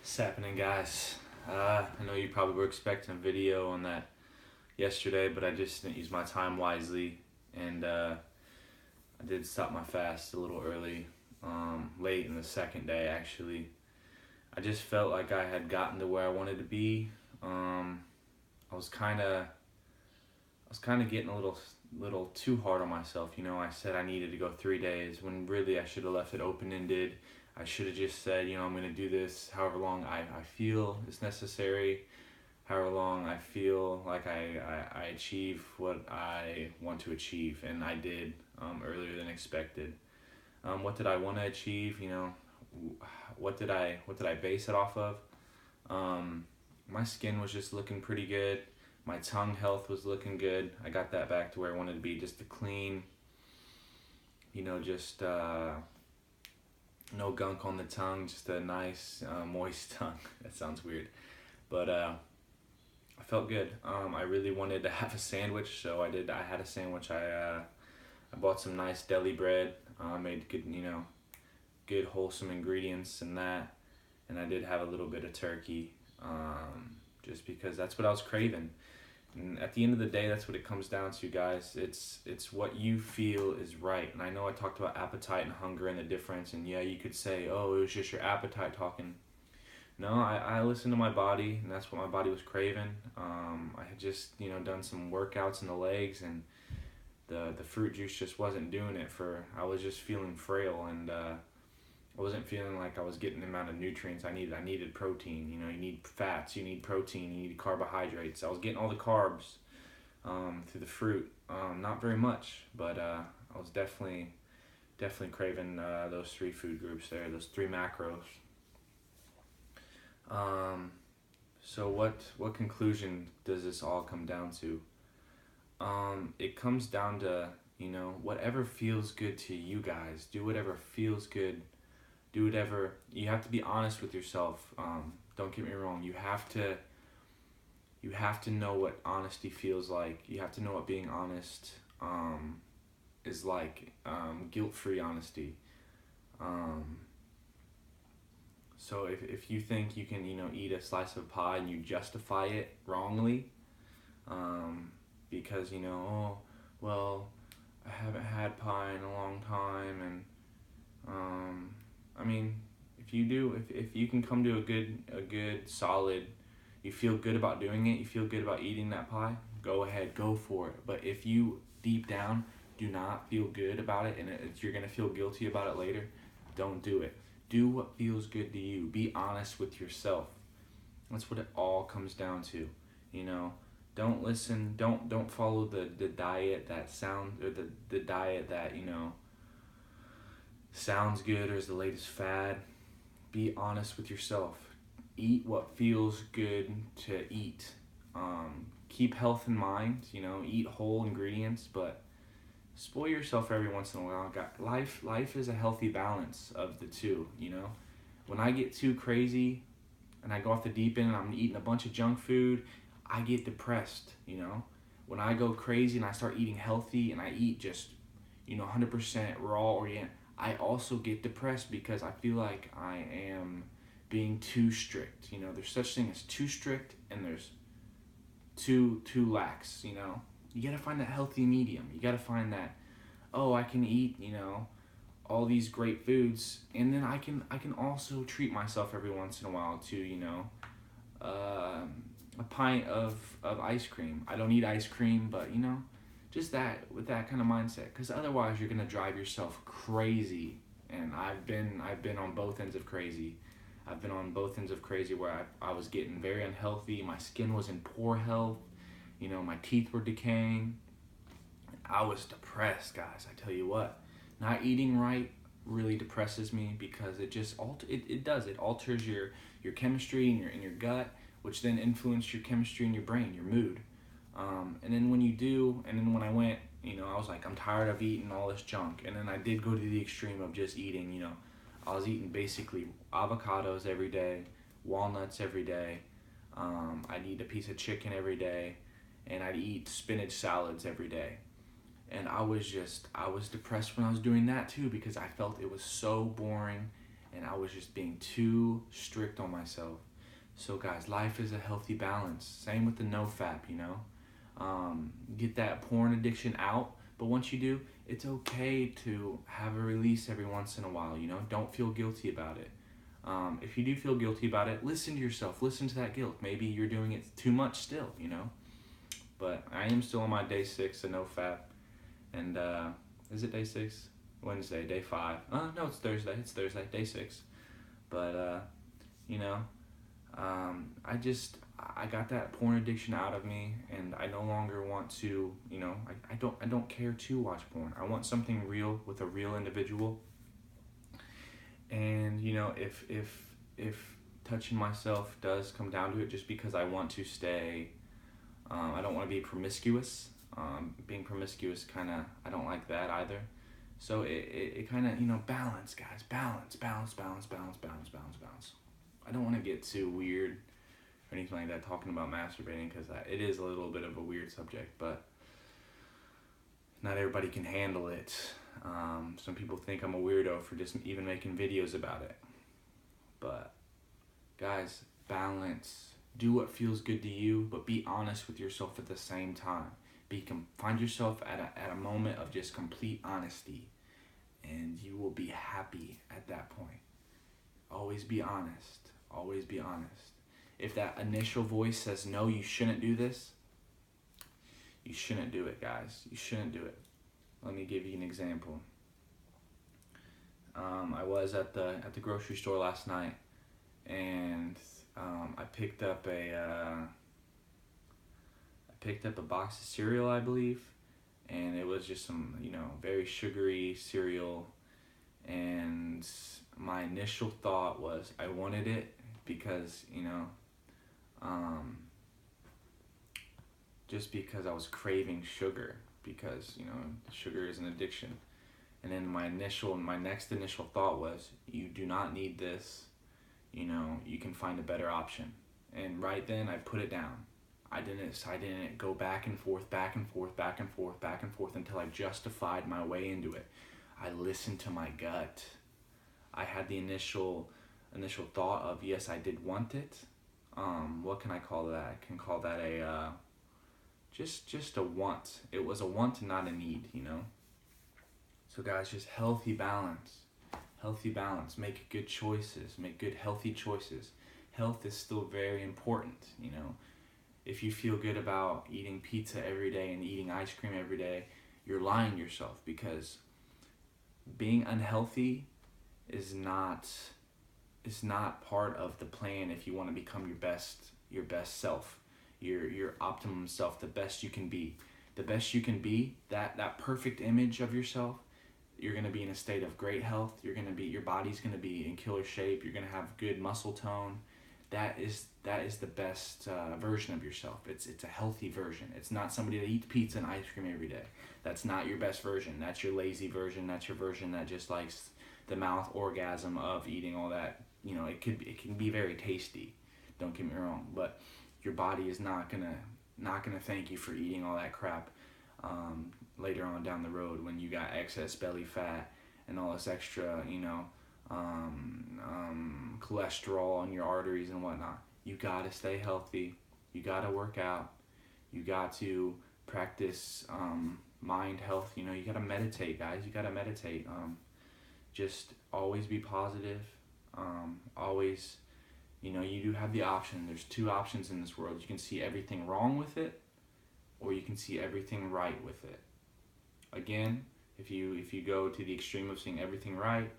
What's happening, guys? I know you probably were expecting a video on that yesterday, but I just didn't use my time wisely, and I did stop my fast a little early, late in the second day actually. I just felt like I had gotten to where I wanted to be. I was kind of getting a little too hard on myself. I said I needed to go 3 days when really I should have left it open ended. I should have just said, I'm going to do this however long I feel is necessary, however long I feel like I achieve what I want to achieve, and I did earlier than expected. What did I want to achieve? What did I base it off of? My skin was just looking pretty good. My tongue health was looking good. I got that back to where I wanted to be, just a clean, just no gunk on the tongue, just a nice, moist tongue. That sounds weird, but I felt good. I really wanted to have a sandwich, so I did. I had a sandwich. I bought some nice deli bread. Made good, good wholesome ingredients in that, and I did have a little bit of turkey, just because that's what I was craving. And at the end of the day, that's what it comes down to, guys. It's what you feel is right. And I know I talked about appetite and hunger and the difference. And yeah, you could say, oh, it was just your appetite talking. No, I listened to my body, and that's what my body was craving. I had just done some workouts in the legs, and the fruit juice just wasn't doing it. I was just feeling frail, and I wasn't feeling like I was getting the amount of nutrients I needed. I needed protein. You need fats, you need protein, you need carbohydrates. I was getting all the carbs through the fruit. Not very much, but I was definitely craving those three food groups there, those three macros. So what conclusion does this all come down to? It comes down to, whatever feels good to you guys. Do whatever feels good. Do whatever. You have to be honest with yourself. Don't get me wrong. You have to know what honesty feels like. You have to know what being honest is like. Guilt-free honesty. So if you think you can eat a slice of pie and you justify it wrongly, because oh, well, I haven't had pie in a long time, and I mean, if you do, if you can come to a good solid, you feel good about doing it, you feel good about eating that pie, go ahead, go for it. But if you deep down do not feel good about it, and you're gonna feel guilty about it later, don't do it. Do what feels good to you. Be honest with yourself. That's what it all comes down to. Don't listen. Don't follow the diet that the diet that sounds good or is the latest fad. Be honest with yourself. Eat what feels good to eat. Keep health in mind. Eat whole ingredients, but spoil yourself every once in a while. Life is a healthy balance of the two. When I get too crazy and I go off the deep end and I'm eating a bunch of junk food, I get depressed. When I go crazy and I start eating healthy and I eat just 100% raw organic, I also get depressed because I feel like I am being too strict. There's such thing as too strict, and there's too lax. You gotta find that healthy medium. You gotta find that, oh, I can eat all these great foods, and then I can also treat myself every once in a while to a pint of ice cream. I don't eat ice cream, but just that, with that kind of mindset, because otherwise you're gonna drive yourself crazy. And I've been on both ends of crazy. I've been on both ends of crazy where I was getting very unhealthy. My skin was in poor health. My teeth were decaying. I was depressed, guys. I tell you what, not eating right really depresses me because it just it does. It alters your chemistry in your gut, which then influences your chemistry in your brain, your mood. And then when I went, I was like, I'm tired of eating all this junk. And then I did go to the extreme of just eating, I was eating basically avocados every day, walnuts every day. I'd eat a piece of chicken every day, and I'd eat spinach salads every day. And I was depressed when I was doing that too, because I felt it was so boring and I was just being too strict on myself. So guys, life is a healthy balance. Same with the NoFap, you know. Get that porn addiction out, but once you do, it's okay to have a release every once in a while, you know. Don't feel guilty about it. If you do feel guilty about it, listen to yourself. Listen to that guilt. Maybe you're doing it too much still, you know. But I am still on my day 6 of NoFap. And is it day 6? Wednesday, day 5. No, it's Thursday. It's Thursday, day 6. But, you know, I got that porn addiction out of me, and I no longer want to, you know, I don't care to watch porn. I want something real with a real individual. And, you know, if touching myself does come down to it, just because I want to stay, I don't want to be promiscuous. Being promiscuous I don't like that either. So it kind of, you know, balance, guys, balance. I don't want to get too weird or anything like that talking about masturbating, because it is a little bit of a weird subject, but not everybody can handle it. Some people think I'm a weirdo for just even making videos about it. But guys, balance. Do what feels good to you, but be honest with yourself at the same time. Find yourself at a moment of just complete honesty, and you will be happy at that point. Always be honest. Always be honest. If that initial voice says, no, you shouldn't do this, you shouldn't do it, guys. You shouldn't do it. Let me give you an example. I was at the grocery store last night, and I picked up a box of cereal, I believe, and it was just some, you know, very sugary cereal, and my initial thought was I wanted it because, you know, just because I was craving sugar, because, you know, sugar is an addiction. And then my next initial thought was, you do not need this, you know, you can find a better option. And right then I put it down. I didn't go back and forth until I justified my way into it. I listened to my gut. I had the initial thought of, yes, I did want it. What can I call that? I can call that a just a want. It was a want, not a need, you know. So guys, just healthy balance. Healthy balance. Make good choices. Make good healthy choices. Health is still very important, you know. If you feel good about eating pizza every day and eating ice cream every day, you're lying to yourself, because being unhealthy is not part of the plan if you want to become your best self, your optimum self, the best you can be. The best you can be, that perfect image of yourself, you're going to be in a state of great health. Your body's going to be in killer shape. You're going to have good muscle tone. That is the best version of yourself. It's a healthy version. It's not somebody that eats pizza and ice cream every day. That's not your best version. That's your lazy version. That's your version that just likes the mouth orgasm of eating all that. You know, it can be very tasty. Don't get me wrong, but your body is not gonna thank you for eating all that crap later on down the road, when you got excess belly fat and all this extra, you know, cholesterol on your arteries and whatnot. You gotta stay healthy. You gotta work out. You got to practice mind health. You know, you gotta meditate, guys. You gotta meditate. Just always be positive. Always, you know, you do have the option. There's 2 options in this world. You can see everything wrong with it, or you can see everything right with it. Again, if you go to the extreme of seeing everything right,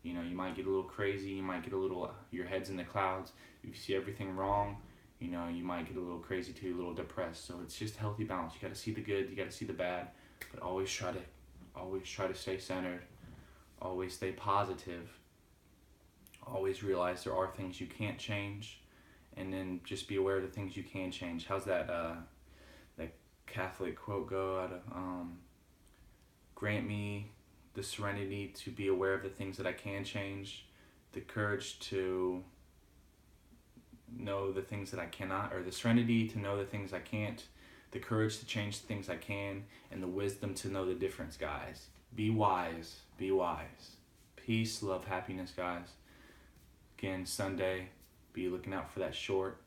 you know, you might get a little crazy, you might get a little, your head's in the clouds. If you see everything wrong, you know, you might get a little crazy too, a little depressed. So it's just healthy balance. You gotta see the good, you gotta see the bad, but always try to stay centered, always stay positive, always realize there are things you can't change, and then just be aware of the things you can change. How's that Catholic quote go out of, grant me the serenity to be aware of the things that I can change, the courage to know the things that I cannot, or the serenity to know the things I can't, the courage to change the things I can, and the wisdom to know the difference, guys. Be wise. Be wise. Peace, love, happiness, guys. again, Sunday. Be looking out for that short.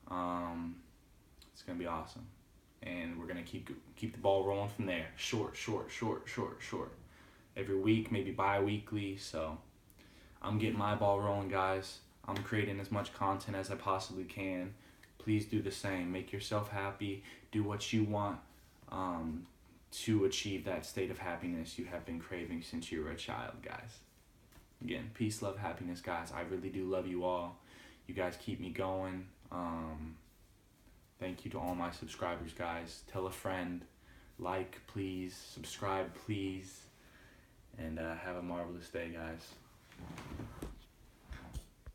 It's gonna be awesome, and we're gonna keep the ball rolling from there. Short. Every week, maybe bi-weekly. So I'm getting my ball rolling, guys. I'm creating as much content as I possibly can. Please do the same. Make yourself happy. Do what you want to achieve that state of happiness you have been craving since you were a child, guys. Again, peace, love, happiness, guys. I really do love you all. You guys keep me going. Thank you to all my subscribers, guys. Tell a friend. Like, please. Subscribe, please. And have a marvelous day, guys.